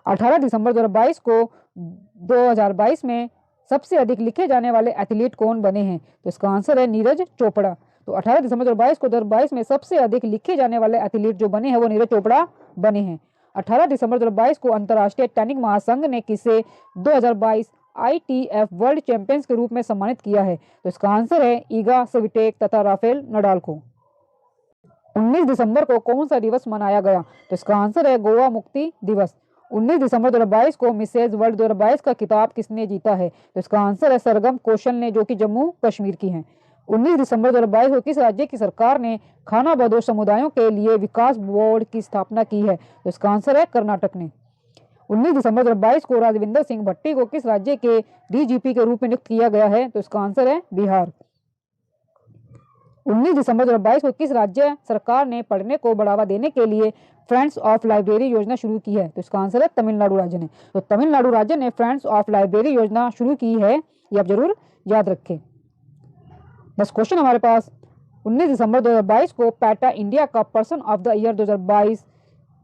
18 दिसंबर 2022 को 2022 में सबसे अधिक लिखे जाने वाले एथलीट कौन बने हैं? तो इसका आंसर है नीरज चोपड़ा। तो 18 दिसंबर 2022 को 2022 में सबसे अधिक लिखे जाने वाले एथलीट जो बने हैं वो नीरज चोपड़ा बने हैं। 18 दिसंबर 2022 को अंतर्राष्ट्रीय टेनिस महासंघ ने किसे 2022 ITF वर्ल्ड चैंपियंस के रूप में सम्मानित किया है? तो इसका आंसर है ईगा स्विटेक तथा राफेल नडाल को। 19 दिसंबर को कौन सा दिवस मनाया गया? तो इसका आंसर है गोवा मुक्ति दिवस। 19 दिसंबर 2022 को मिसेज वर्ल्ड 2022 का खिताब किसने जीता है? तो इसका आंसर है सरगम कौशल ने, जो कि जम्मू कश्मीर की हैं। 19 दिसंबर 2022 को किस राज्य की सरकार ने खाना बदोश समुदायों के लिए विकास बोर्ड की स्थापना की है? तो इसका आंसर है कर्नाटक ने। 19 दिसंबर 2022 को राजविंदर सिंह भट्टी को किस राज्य के DGP के रूप में नियुक्त किया गया है? तो इसका आंसर है बिहार। 19 दिसंबर 2022 को किस राज्य सरकार ने पढ़ने को बढ़ावा देने के लिए फ्रेंड्स ऑफ लाइब्रेरी योजना शुरू की है? तो इसका आंसर है तमिलनाडु राज्य ने। तो तमिलनाडु राज्य ने फ्रेंड्स ऑफ लाइब्रेरी योजना शुरू की है, ये आप जरूर याद रखें। नेक्स्ट क्वेश्चन हमारे पास, 19 दिसंबर 2022 को पैटा इंडिया का पर्सन ऑफ द ईयर 2022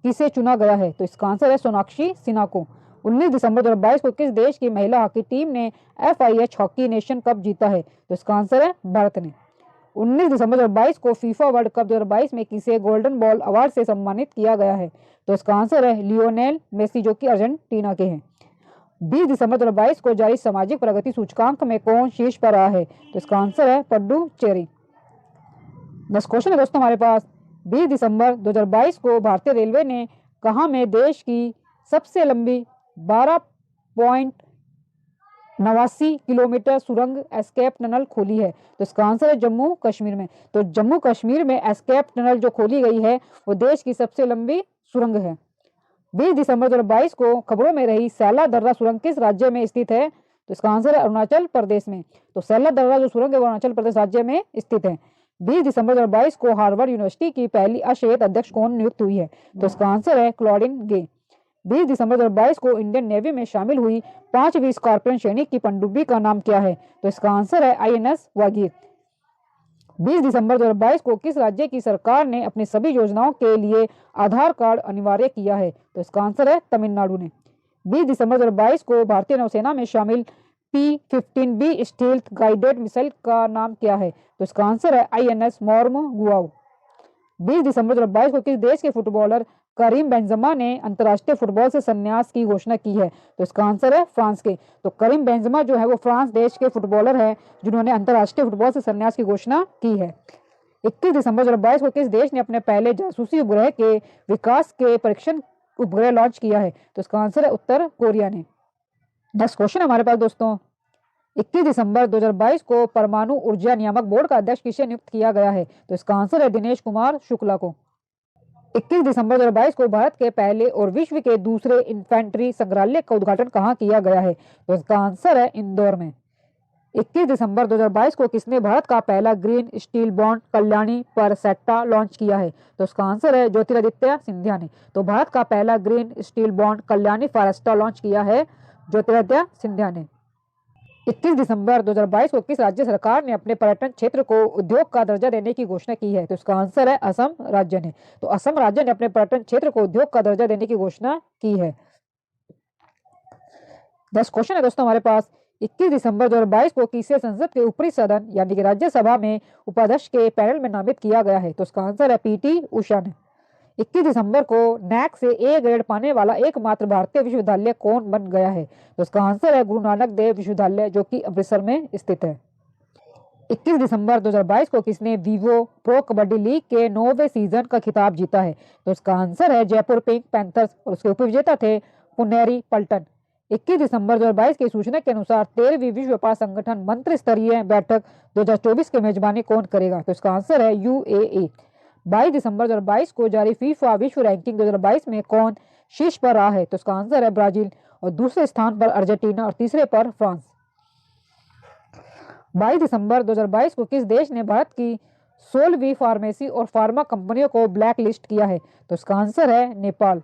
किसे चुना गया है? तो इसका आंसर है सोनाक्षी सिन्हा को। 19 दिसंबर 2022 को किस देश की महिला हॉकी टीम ने FIH हॉकी नेशन कप जीता है? तो इसका आंसर है भारत ने। 19 दिसंबर 2022 को फीफा वर्ल्ड कप 2022 में किसे गोल्डन बॉल अवार्ड से सम्मानित किया गया है? तो इसका आंसर है लियोनेल मेसी, जो कि अर्जेंटीना के हैं। 20 दिसंबर 2022 को जारी सामाजिक प्रगति सूचकांक में कौन शीर्ष पर रहा है? तो इसका आंसर है पड्डुचेरी। नेक्स्ट क्वेश्चन है दोस्तों हमारे पास, 20 दिसंबर 2022 को भारतीय रेलवे ने कहां में देश की सबसे लंबी 12.89 किलोमीटर सुरंग एस्केप टनल खोली है? तो इसका आंसर है जम्मू कश्मीर में। तो जम्मू कश्मीर में एस्केप टनल जो खोली गई है वो देश की सबसे लंबी सुरंग है। 20 दिसंबर 2022 को खबरों में रही सैला दर्रा सुरंग किस राज्य में स्थित है? तो इसका आंसर है अरुणाचल प्रदेश में। तो सैला दर्रा जो सुरंग है वो अरुणाचल प्रदेश राज्य में स्थित है। 20 दिसंबर 2022 को हार्वर्ड यूनिवर्सिटी की पहली अश्वेत अध्यक्ष कौन नियुक्त हुई है? तो इसका आंसर है क्लॉडिन गे। 20 दिसंबर 2022 को इंडियन नेवी में शामिल हुई 5वीं स्कॉर्पियन श्रेणी की पनडुब्बी का नाम क्या है? तो इसका आंसर है INS वागीर। 20 दिसंबर 2022 को किस राज्य की सरकार ने अपनी सभी योजनाओं के लिए आधार कार्ड अनिवार्य किया है? तो इसका आंसर है तमिलनाडु ने। 20 दिसंबर 2022 को भारतीय नौसेना में शामिल P-15B स्टील्थ गाइडेड मिसाइल का नाम क्या है? तो इसका आंसर है INS मोर्मुगाओ। 20 दिसंबर 2022 को किस देश के फुटबॉलर करीम बेंजेमा ने अंतर्राष्ट्रीय फुटबॉल से संन्यास की घोषणा की है? तो इसका आंसर है फ्रांस के। तो करीम बेंजेमा जो है वो फ्रांस देश के फुटबॉलर हैं जिन्होंने अंतर्राष्ट्रीय फुटबॉल से संन्यास की घोषणा की है। 21 दिसंबर 2022 को किस देश ने अपने पहले जासूसी उपग्रह के विकास के परीक्षण उपग्रह लॉन्च किया है? तो इसका आंसर है उत्तर कोरिया ने। नेक्स्ट क्वेश्चन हमारे पास दोस्तों, 21 दिसंबर 2022 को परमाणु ऊर्जा नियामक बोर्ड का अध्यक्ष किसे नियुक्त किया गया है? तो इसका आंसर है दिनेश कुमार शुक्ला को। 21 दिसंबर 2022 को भारत के पहले और विश्व के दूसरे इन्फेंट्री संग्रहालय का उद्घाटन कहाँ किया गया है? तो इसका आंसर है इंदौर में। 21 दिसंबर 2022 को किसने भारत का पहला ग्रीन स्टील बॉन्ड कल्याणी पर सेट्टा लॉन्च किया है? तो इसका आंसर है ज्योतिरादित्य सिंधिया ने। तो भारत का पहला green steel bond Kalyani Foresta launch किया है ज्योतिरादित्य सिंधिया ने। 21 दिसंबर 2022 को किस राज्य सरकार ने अपने पर्यटन क्षेत्र को उद्योग का दर्जा देने की घोषणा की है? तो इसका आंसर है असम राज्य ने। तो असम राज्य ने अपने पर्यटन क्षेत्र को उद्योग का दर्जा देने की घोषणा की है। नेक्स्ट क्वेश्चन है दोस्तों हमारे पास, 21 दिसंबर 2022 को किसे संसद के ऊपरी सदन यानी कि राज्यसभा में उपाध्यक्ष के पैनल में नामित किया गया है? तो इसका आंसर है PT उषा ने। 21 दिसंबर को NAC से A ग्रेड पाने वाला एकमात्र भारतीय विश्वविद्यालय कौन बन गया है? तो इसका आंसर है गुरु नानक देव विश्वविद्यालय जो कि अमृतसर में स्थित है। 21 दिसंबर 2022 को किसने वीवो प्रो कबड्डी लीग के 9वें सीजन का खिताब जीता है? तो इसका आंसर है जयपुर पिंक पैंथर्स और उसके उपविजेता थे पुनेरी पल्टन। 21 दिसंबर 2022 की सूचना के अनुसार 13वीं विश्व व्यापार संगठन मंत्री स्तरीय बैठक 2024 की मेजबानी कौन करेगा? तो इसका आंसर है UAE। 22 दिसंबर 2022 को जारी फीफा विश्व रैंकिंग 2022 में कौन शीर्ष पर रहा है? तो इसका आंसर है ब्राजील और दूसरे स्थान पर अर्जेंटीना और तीसरे पर फ्रांस। 22 दिसंबर 2022 को किस देश ने भारत की 16वीं फार्मेसी और फार्मा कंपनियों को ब्लैक लिस्ट किया है? तो इसका आंसर है नेपाल।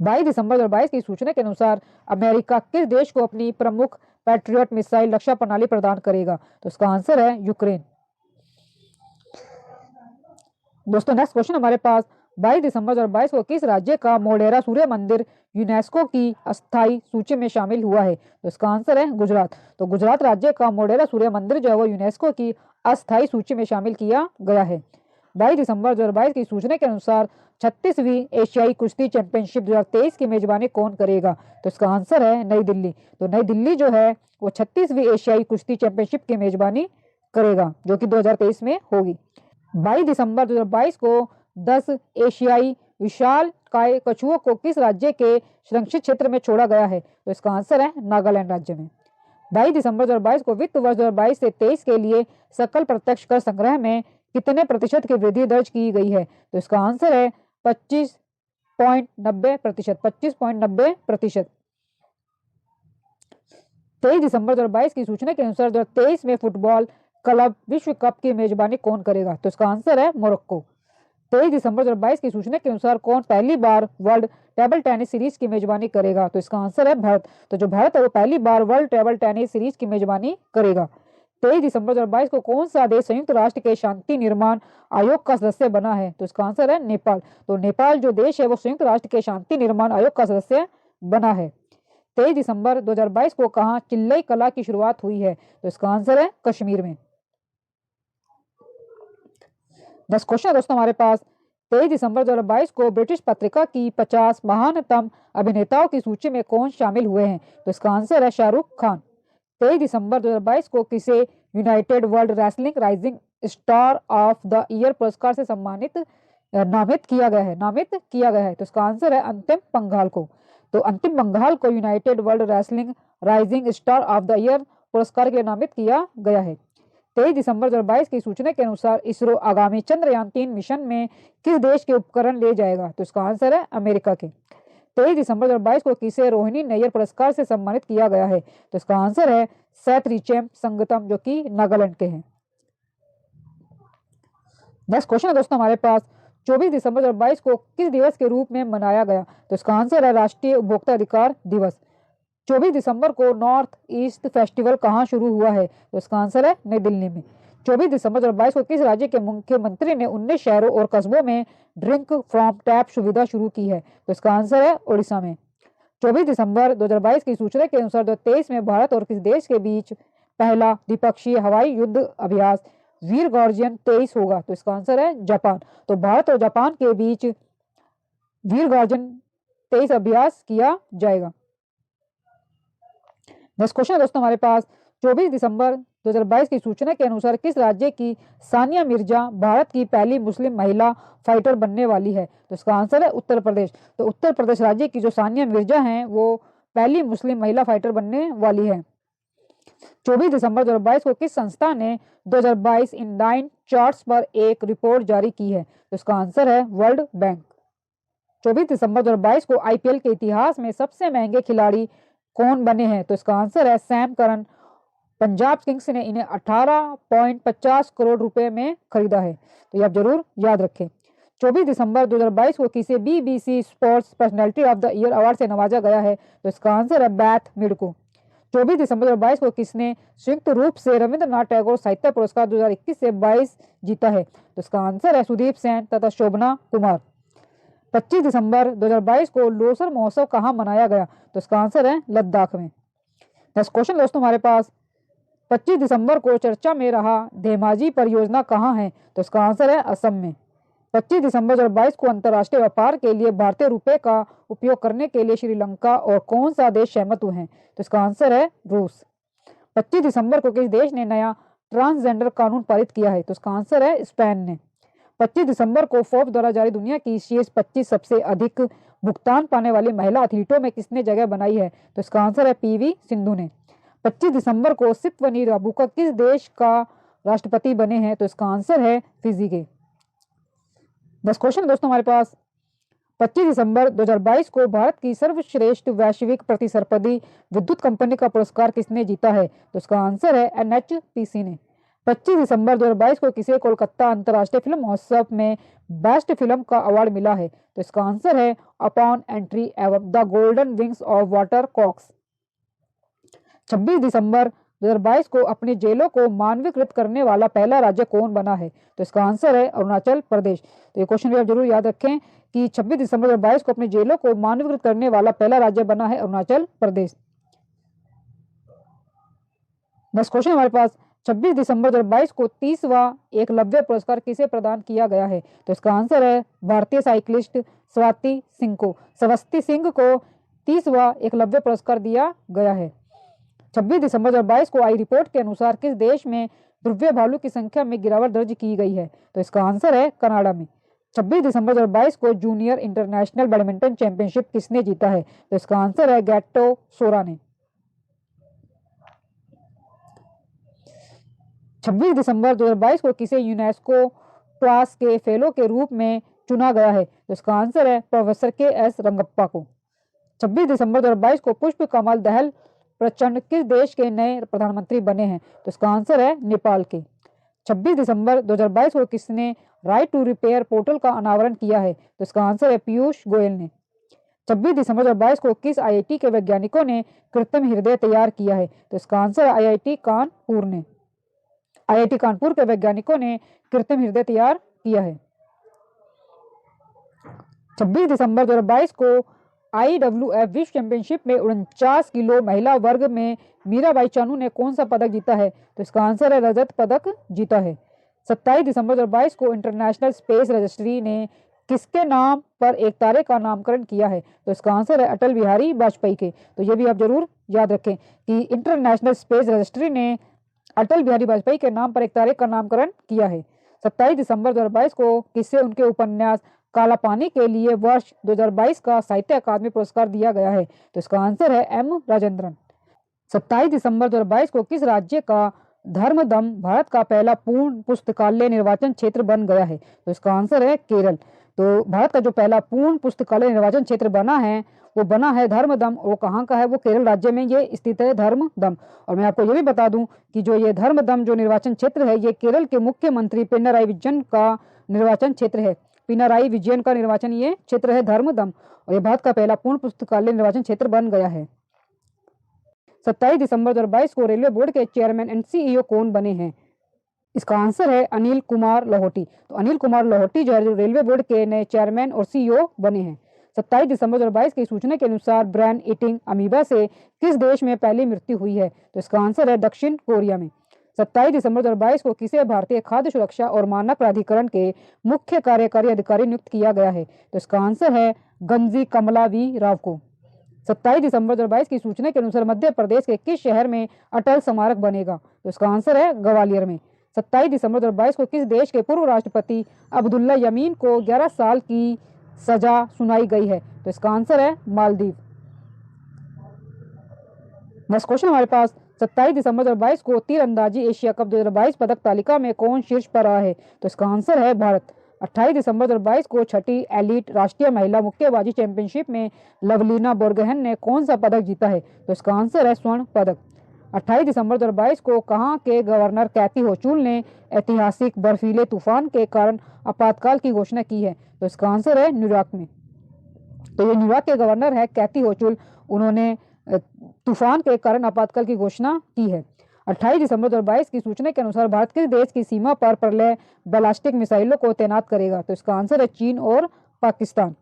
22 दिसंबर 2022 की सूचना के अनुसार अमेरिका किस देश को अपनी प्रमुख पैट्रियट मिसाइल रक्षा प्रणाली प्रदान करेगा? तो इसका आंसर है यूक्रेन। दोस्तों नेक्स्ट क्वेश्चन हमारे पास, 22 दिसंबर 2022 को किस राज्य का मोढेरा सूर्य मंदिर यूनेस्को की अस्थायी सूची में शामिल हुआ है? तो इसका आंसर है गुजरात। तो गुजरात राज्य का मोढेरा सूर्य मंदिर जो है वो यूनेस्को की अस्थायी सूची में शामिल किया गया है। 22 दिसंबर 2022 की सूचना के अनुसार 36वीं एशियाई कुश्ती चैंपियनशिप 2023 की मेजबानी कौन करेगा? तो इसका आंसर है नई दिल्ली। तो नई दिल्ली जो है वो 36वीं एशियाई कुश्ती चैंपियनशिप की मेजबानी करेगा, जो कि 2023 में होगी। 22 दिसंबर 2022 को 10 एशियाई विशाल काय कछुओं को किस राज्य के संरक्षित क्षेत्र में छोड़ा गया है? तो इसका आंसर है नागालैंड राज्य में। 22 दिसंबर 2022 को वित्त वर्ष 2022 से 23 के लिए सकल प्रत्यक्ष कर संग्रह में कितने प्रतिशत की वृद्धि दर्ज की गई है? तो इसका आंसर है 25.90%। 25.90%। 23 दिसंबर 2022 की सूचना के अनुसार 2023 में फुटबॉल क्लब विश्व कप की मेजबानी कौन करेगा? तो इसका आंसर है मोरक्को। 23 दिसंबर 2022 की सूचना के अनुसार कौन पहली बार वर्ल्ड टेबल टेनिस सीरीज की मेजबानी करेगा? तो इसका आंसर है भारत। तो जो भारत है वो पहली बार वर्ल्ड टेबल टेनिस सीरीज की मेजबानी करेगा। 23 दिसंबर 2022 को कौन सा देश संयुक्त राष्ट्र के शांति निर्माण आयोग का सदस्य बना है? तो इसका आंसर है नेपाल। तो नेपाल जो देश है वो संयुक्त राष्ट्र के शांति निर्माण आयोग का सदस्य बना है। 23 दिसंबर 2022 को कहाँ चिल्लई कला की शुरुआत हुई है? तो इसका आंसर है कश्मीर में। नेक्स्ट क्वेश्चन है दोस्तों हमारे पास, 23 दिसंबर 2022 को ब्रिटिश पत्रिका की 50 महानतम अभिनेताओं की सूची में कौन शामिल हुए हैं? तो इसका आंसर है शाहरुख खान। 23 दिसंबर 2022 को किसे United world wrestling rising star of the year पुरस्कार से नामित किया गया है? तो इसका आंसर है अंतिम पंघाल को। तो अंतिम पंघाल को United world wrestling rising star of the year पुरस्कार के लिए नामित किया गया है। 23 दिसंबर 2022 की सूचना के अनुसार इसरो आगामी चंद्रयान 3 मिशन में किस देश के उपकरण ले जाएगा? तो इसका आंसर है अमेरिका के। 23 दिसंबर 2022 को किसे रोहिणी नैयर पुरस्कार से सम्मानित किया गया है? तो इसका आंसर है सैथ रिचेम संगतम, जो कि नागालैंड के हैं। नेक्स्ट क्वेश्चन है दोस्तों हमारे पास, 24 दिसंबर 2022 को किस दिवस के रूप में मनाया गया? तो इसका आंसर है राष्ट्रीय उपभोक्ता अधिकार दिवस। 24 दिसंबर को नॉर्थ ईस्ट फेस्टिवल कहाँ शुरू हुआ है? तो इसका आंसर है नई दिल्ली में। 24 दिसंबर 2022 को किस राज्य के मुख्यमंत्री ने 19 शहरों और कस्बों में ड्रिंक फ्रॉम टैप सुविधा शुरू की है? तो इसका आंसर है ओडिशा में। 24 दिसंबर 2022 की सूचना के अनुसार 2023 में भारत और किस देश के बीच पहला द्विपक्षीय हवाई युद्ध अभ्यास वीर गार्जियन 23 होगा? तो इसका आंसर है जापान। तो भारत और जापान के बीच वीर गार्जियन 23 अभ्यास किया जाएगा। नेक्स्ट क्वेश्चन है दोस्तों हमारे पास, 24 दिसंबर 2022 की सूचना के अनुसार किस राज्य की सानिया मिर्जा भारत की पहली मुस्लिम महिला फाइटर बनने वाली है? तो इसका आंसर है उत्तर प्रदेश। तो उत्तर प्रदेश राज्य की जो सानिया मिर्जा हैं वो पहली मुस्लिम महिला फाइटर बनने वाली है। 24 दिसंबर 2022 को किस संस्था ने 2022 इंडाइन चार्ट्स पर एक रिपोर्ट जारी की है? तो इसका आंसर है वर्ल्ड बैंक। 24 दिसंबर 2022 को आईपीएल के इतिहास में सबसे महंगे खिलाड़ी कौन बने हैं? तो इसका आंसर है सैम करन। पंजाब किंग्स ने इन्हें 18.50 करोड़ रुपए में खरीदा है, तो ये आप जरूर याद रखें। 24 दिसंबर 2022 को किसे BBC sports personality of the year award से नवाजा गया है? तो इसका आंसर है बैथ मिड को। 24 दिसंबर 2022 को किसने संयुक्त रूप से रविंद्रनाथ टैगोर साहित्य पुरस्कार 2021 से 22 जीता है? तो इसका आंसर है सुदीप सेन तथा शोभना कुमार। 25 दिसंबर 2022 को लोसर महोत्सव कहाँ मनाया गया? तो इसका आंसर है लद्दाख में। नेक्स्ट क्वेश्चन दोस्तों हमारे पास, 25 दिसंबर को चर्चा में रहा धेमाजी परियोजना कहाँ है? तो इसका आंसर है असम में। 25 दिसंबर 2022 को अंतर्राष्ट्रीय व्यापार के लिए भारतीय रुपए का उपयोग करने के लिए श्रीलंका और कौन सा देश सहमत हुए हैं? तो इसका आंसर है रूस। 25 दिसंबर को किस देश ने नया ट्रांसजेंडर कानून पारित किया है? तो इसका आंसर है स्पेन ने। 25 दिसंबर को फोर्ब्स द्वारा जारी दुनिया की शीर्ष 25 सबसे अधिक भुगतान पाने वाली महिला एथलीटों में किसने जगह बनाई है? तो इसका आंसर है पीवी सिंधु ने। 25 दिसंबर को सित्वनी राबुका किस देश का राष्ट्रपति बने हैं? तो इसका आंसर है फिजी के। नेक्स्ट क्वेश्चन दोस्तों हमारे पास, 25 दिसंबर 2022 को भारत की सर्वश्रेष्ठ वैश्विक प्रतिस्पर्धी विद्युत कंपनी का पुरस्कार किसने जीता है? तो इसका आंसर है एनएचपीसी ने। 25 दिसंबर 2022 को किसे कोलकाता अंतर्राष्ट्रीय फिल्म महोत्सव में बेस्ट फिल्म का अवार्ड मिला है? तो इसका आंसर है अपॉन एंट्री एवं the golden wings of water cocks. 26 दिसंबर 2022 को अपनी जेलों को मानवीकृत करने वाला पहला राज्य कौन बना है? तो इसका आंसर है अरुणाचल प्रदेश। तो ये क्वेश्चन भी आप जरूर याद रखें कि 26 दिसंबर 2022 को अपनी जेलों को मानवीकृत करने वाला पहला राज्य बना है अरुणाचल प्रदेश। नेक्स्ट क्वेश्चन हमारे पास, 26 दिसंबर 2022 को 30वां एकलव्य पुरस्कार किसे प्रदान किया गया है? तो इसका आंसर है भारतीय साइक्लिस्ट स्वाति सिंह को। स्वस्ति सिंह को 30वां एकलव्य पुरस्कार दिया गया है। 26 दिसंबर 2022 को आई रिपोर्ट के अनुसार किस देश में ध्रुवीय भालू की संख्या में गिरावट दर्ज की गई है? तो इसका आंसर है कनाडा में। 26 दिसंबर 2022 को जूनियर इंटरनेशनल बैडमिंटन चैंपियनशिप किसने जीता है? तो इसका आंसर है गैटो सोरा ने। 26 दिसंबर 2022 को किसे यूनेस्को ट्वास के फेलो के रूप में चुना गया है? तो इसका आंसर है प्रोफेसर के.एस. रंगप्पा को। 26 दिसंबर 2022 को पुष्प कमल दहल प्रचंड किस देश के नए प्रधानमंत्री बने हैं? तो इसका आंसर है नेपाल के। 26 दिसंबर 2022 को किसने राइट टू रिपेयर पोर्टल का अनावरण किया है? तो इसका आंसर है पीयूष गोयल ने। 26 दिसंबर 2022 को किस आईआईटी के वैज्ञानिकों ने कृत्रिम हृदय तैयार किया है? तो इसका आंसर है आईआईटी कानपुर ने। आईआईटी कानपुर के वैज्ञानिकों ने कृत्रिम हृदय तैयार किया है। 26 दिसंबर 2022 को IWF विश्व चैंपियनशिप में 49 किलो महिला वर्ग में मीराबाई चानू ने कौन सा पदक जीता है? तो इसका आंसर है रजत पदक जीता है। 27 दिसंबर 2022 को इंटरनेशनल स्पेस रजिस्ट्री ने किसके नाम पर एक तारे का नामकरण किया है? तो इसका आंसर है अटल बिहारी वाजपेयी के। तो ये भी आप जरूर याद रखें कि इंटरनेशनल स्पेस रजिस्ट्री ने अटल बिहारी वाजपेयी के नाम पर एक तारे का नामकरण किया है। 27 दिसंबर 2022 को किससे उनके उपन्यास काला पानी के लिए वर्ष 2022 का साहित्य अकादमी पुरस्कार दिया गया है? तो इसका आंसर है एम राजेंद्रन। 27 दिसंबर 2022 को किस राज्य का धर्मदम भारत का पहला पूर्ण पुस्तकालय निर्वाचन क्षेत्र बन गया है? तो इसका आंसर है केरल। तो भारत का जो पहला पूर्ण पुस्तकालय निर्वाचन क्षेत्र बना है वो बना है धर्मदम। वो कहाँ का है? वो केरल राज्य में ये स्थित है धर्मदम। और मैं आपको ये भी बता दूं कि जो ये धर्मदम जो निर्वाचन क्षेत्र है ये केरल के मुख्यमंत्री पिनराई विजयन का निर्वाचन क्षेत्र है। पिनराई विजयन का निर्वाचन ये क्षेत्र है धर्मदम और ये भारत का पहला पूर्ण पुस्तकालय निर्वाचन क्षेत्र बन गया है। 27 दिसंबर 2022 को रेलवे बोर्ड के चेयरमैन एंड सीईओ कौन बने हैं? इसका आंसर है अनिल कुमार लाहौटी। तो अनिल कुमार लाहौटी जो है रेलवे बोर्ड के नए चेयरमैन और सीईओ बने हैं। 27 दिसंबर 2022 की सूचना के अनुसार ब्रेन ईटिंग अमीबा से किस देश में पहली मृत्यु हुई है? तो इसका आंसर है दक्षिण कोरिया में। 27 दिसंबर 2022 को किसे भारतीय खाद्य सुरक्षा और मानक प्राधिकरण के मुख्य कार्यकारी अधिकारी नियुक्त किया गया है? तो इसका आंसर है गंजी कमला वी राव को। 27 दिसंबर 2022 की सूचना के अनुसार मध्य प्रदेश के किस शहर में अटल स्मारक बनेगा? तो इसका आंसर है ग्वालियर में। 27 दिसंबर 2022 को किस देश के पूर्व राष्ट्रपति अब्दुल्ला यमीन को 11 साल की सजा सुनाई गई है? तो इसका आंसर है मालदीव। नेक्स्ट क्वेश्चन हमारे पास, 27 दिसंबर 2022 को तीरंदाजी एशिया कप 2022 पदक तालिका में कौन शीर्ष पर रहा है? तो इसका आंसर है भारत। 28 दिसंबर 2022 को छठी एलीट राष्ट्रीय महिला मुक्केबाजी चैंपियनशिप में लवलीना बोरगोहेन ने कौन सा पदक जीता है? तो इसका आंसर है स्वर्ण पदक। 28 दिसंबर 2022 को कहां के गवर्नर कैथी होचुल ने ऐतिहासिक बर्फीले तूफान के कारण आपातकाल की घोषणा की है? तो इसका आंसर है न्यूयॉर्क में। तो ये न्यूयॉर्क के गवर्नर है कैथी होचुल, उन्होंने तूफान के कारण आपातकाल की घोषणा की है। 28 दिसंबर 2022 की सूचना के अनुसार भारत किस देश की सीमा पर प्रलय बैलिस्टिक मिसाइलों को तैनात करेगा? तो इसका आंसर है चीन और पाकिस्तान।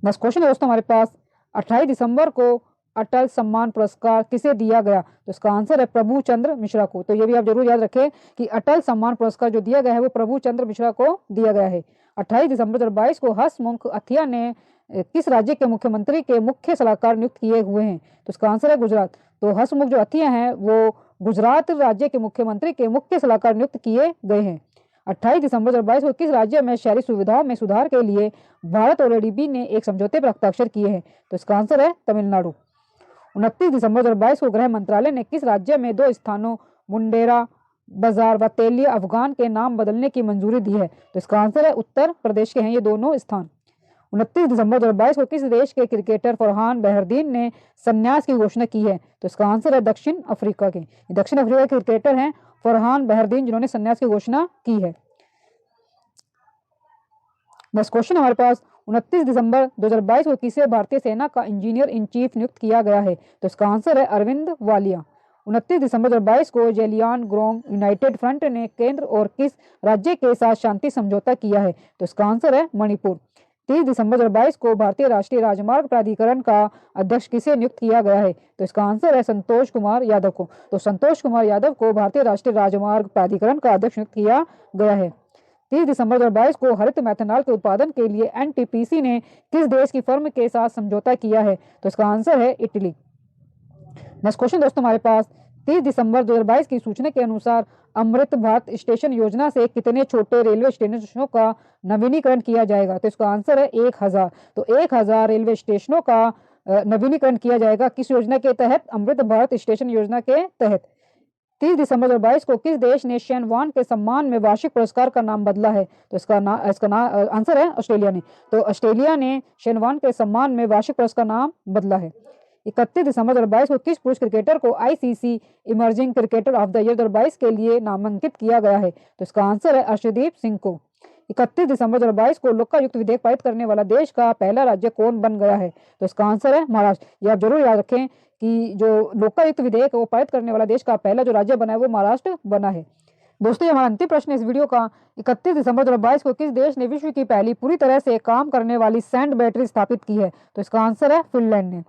नेक्स्ट क्वेश्चन है दोस्तों हमारे पास, 28 दिसंबर को अटल सम्मान पुरस्कार किसे दिया गया? तो इसका आंसर है प्रभु चंद्र मिश्रा को। तो ये भी आप जरूर याद रखें कि अटल सम्मान पुरस्कार जो दिया गया है वो प्रभु चंद्र मिश्रा को दिया गया है। 28 दिसंबर 2022 को हसमुख अथिया ने किस राज्य के मुख्यमंत्री के मुख्य सलाहकार नियुक्त किए हुए हैं? तो इसका आंसर है गुजरात। तो हसमुख जो अथिया हैं वो गुजरात राज्य के मुख्यमंत्री के मुख्य सलाहकार नियुक्त किए गए हैं। 28 दिसंबर 2022 को किस राज्य में शहरी सुविधाओं में सुधार के लिए भारत और एडीबी ने एक समझौते पर हस्ताक्षर किए हैं? तो इसका आंसर है तमिलनाडु। 29 दिसंबर 2022 को गृह मंत्रालय ने किस राज्य में 2 स्थानों मुंडेरा बाजार व तेलिया अफगान के नाम बदलने की मंजूरी दी है? तो इसका आंसर है उत्तर प्रदेश के हैं ये दोनों स्थान। 29 दिसंबर 2022 को किस देश के क्रिकेटर फरहान बहरदीन ने संन्यास की घोषणा की है? तो इसका आंसर है दक्षिण अफ्रीका के। दक्षिण अफ्रीका के क्रिकेटर हैं फरहान बहरदीन जिन्होंने संन्यास की घोषणा की है। नेक्स्ट क्वेश्चन हमारे पास, 29 दिसंबर 2022 को किसे भारतीय सेना का इंजीनियर इन चीफ नियुक्त किया गया है? तो इसका आंसर है अरविंद वालिया। 29 दिसंबर 2022 को जेलियान ग्रोंग यूनाइटेड फ्रंट ने केंद्र और किस राज्य के साथ शांति समझौता किया है? तो इसका आंसर है मणिपुर। 30 दिसंबर 2022 को भारतीय राष्ट्रीय राजमार्ग प्राधिकरण का अध्यक्ष किसे नियुक्त किया गया है? तो इसका आंसर है संतोष कुमार यादव को। तो संतोष कुमार यादव को भारतीय राष्ट्रीय राजमार्ग प्राधिकरण का अध्यक्ष नियुक्त किया गया है। 30 दिसंबर 2022 को हरित मेथनॉल के उत्पादन के लिए एनटीपीसी ने किस देश की फर्म के साथ समझौता किया है? तो इसका आंसर है इटली। नेक्स्ट क्वेश्चन दोस्तों हमारे पास, 30 दिसंबर 2022 की सूचना के अनुसार अमृत भारत स्टेशन योजना से कितने छोटे रेलवे स्टेशनों का नवीनीकरण किया जाएगा? तो इसका आंसर है 1000। तो 1000 रेलवे स्टेशनों का नवीनीकरण किया जाएगा किस योजना के तहत? अमृत भारत स्टेशन योजना के तहत। 30 दिसंबर 2022 को किस देश ने शेन वॉन के सम्मान में वार्षिक पुरस्कार का नाम बदला है? तो इसका आंसर है ऑस्ट्रेलिया ने। तो ऑस्ट्रेलिया ने शेन वॉन के सम्मान में वार्षिक पुरस्कार नाम बदला है। 31 दिसंबर 2022 को किस पुरुष क्रिकेटर को ICC emerging cricketer of the year 2022 के लिए नामांकित किया गया है? तो इसका आंसर है अर्शदीप सिंह को। 31 दिसंबर 2022 को लोकायुक्त विधेयक पारित करने वाला देश का पहला राज्य कौन बन गया है? तो इसका आंसर है महाराष्ट्र। ये आप जरूर याद रखें कि जो लोकायुक्त विधेयक वो पारित करने वाला देश का पहला जो राज्य बना है वो महाराष्ट्र बना है। दोस्तों ये हमारा अंतिम प्रश्न इस वीडियो का, 31 दिसंबर 2022 को किस देश ने विश्व की पहली पूरी तरह से काम करने वाली सैंड बैटरी स्थापित की है? तो इसका आंसर है फिनलैंड ने।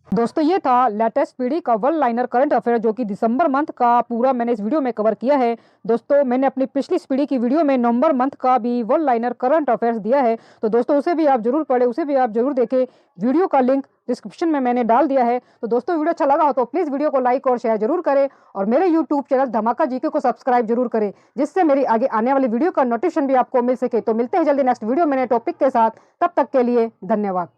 दोस्तों ये था लेटेस्ट पीढ़ी का वन लाइनर करंट अफेयर जो कि दिसंबर मंथ का पूरा मैंने इस वीडियो में कवर किया है। दोस्तों मैंने अपनी पिछली पीढ़ी की वीडियो में नवंबर मंथ का भी वन लाइनर करंट अफेयर्स दिया है, तो दोस्तों उसे भी आप जरूर पढ़ें, उसे भी आप जरूर देखें। वीडियो का लिंक डिस्क्रिप्शन में मैंने डाल दिया है। तो दोस्तों वीडियो अच्छा लगा हो तो प्लीज़ वीडियो को लाइक और शेयर जरूर करें और मेरे यूट्यूब चैनल धमाका जीके को सब्सक्राइब जरूर करें, जिससे मेरी आगे आने वाली वीडियो का नोटिफिकेशन भी आपको मिल सके। तो मिलते हैं जल्दी नेक्स्ट वीडियो में नए टॉपिक के साथ, तब तक के लिए धन्यवाद।